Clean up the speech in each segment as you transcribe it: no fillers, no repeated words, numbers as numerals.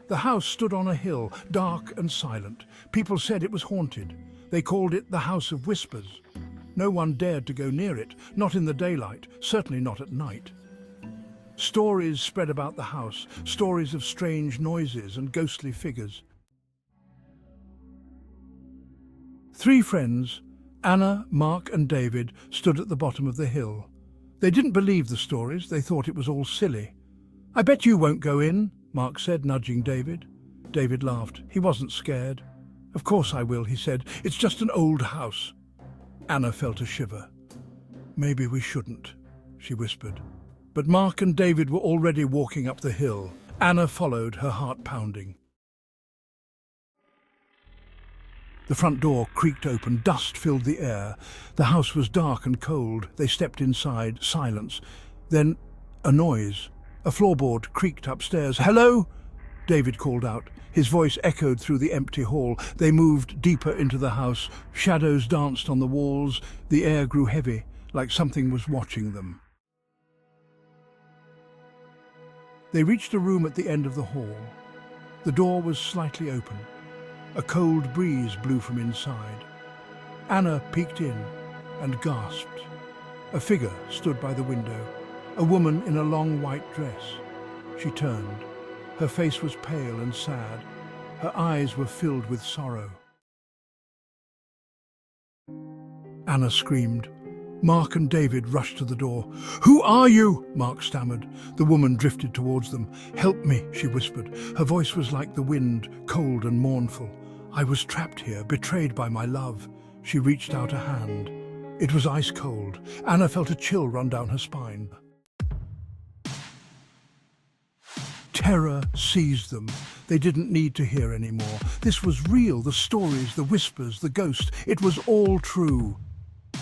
The house stood on a hill, dark and silent. People said it was haunted. They called it the House of Whispers. No one dared to go near it, not in the daylight, certainly not at night. Stories spread about the house, stories of strange noises and ghostly figures. Three friends, Anna, Mark and David, stood at the bottom of the hill. They didn't believe the stories, they thought it was all silly. "I bet you won't go in," Mark said, nudging David. David laughed. He wasn't scared. "Of course I will," he said. "It's just an old house." Anna felt a shiver. "Maybe we shouldn't," she whispered. But Mark and David were already walking up the hill. Anna followed, her heart pounding. The front door creaked open, dust filled the air. The house was dark and cold. They stepped inside, silence. Then a noise. A floorboard creaked upstairs. "Hello?" David called out. His voice echoed through the empty hall. They moved deeper into the house. Shadows danced on the walls. The air grew heavy, like something was watching them. They reached a room at the end of the hall. The door was slightly open. A cold breeze blew from inside. Anna peeked in and gasped. A figure stood by the window, a woman in a long white dress. She turned. Her face was pale and sad. Her eyes were filled with sorrow. Anna screamed. Mark and David rushed to the door. "Who are you?" Mark stammered. The woman drifted towards them. "Help me," she whispered. Her voice was like the wind, cold and mournful. "I was trapped here, betrayed by my love." She reached out a hand. It was ice cold. Anna felt a chill run down her spine. Terror seized them. They didn't need to hear anymore. This was real, the stories, the whispers, the ghost. It was all true.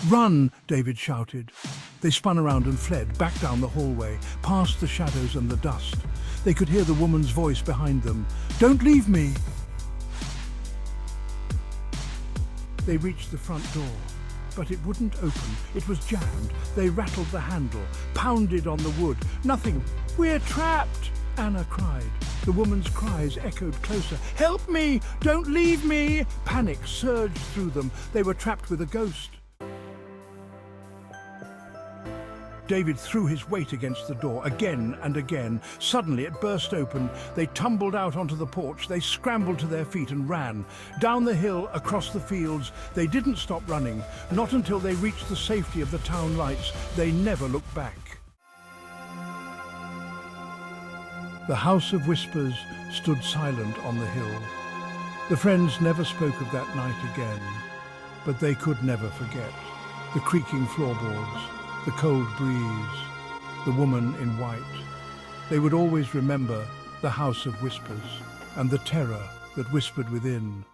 "Run!" David shouted. They spun around and fled, back down the hallway, past the shadows and the dust. They could hear the woman's voice behind them. "Don't leave me!" They reached the front door, but it wouldn't open. It was jammed. They rattled the handle, pounded on the wood. Nothing. "We're trapped!" Anna cried. The woman's cries echoed closer. "Help me! Don't leave me!" Panic surged through them. They were trapped with a ghost. David threw his weight against the door again and again. Suddenly it burst open. They tumbled out onto the porch. They scrambled to their feet and ran. Down the hill, across the fields. They didn't stop running. Not until they reached the safety of the town lights. They never looked back. The House of Whispers stood silent on the hill. The friends never spoke of that night again, but they could never forget. The creaking floorboards, the cold breeze, the woman in white. They would always remember the House of Whispers and the terror that whispered within.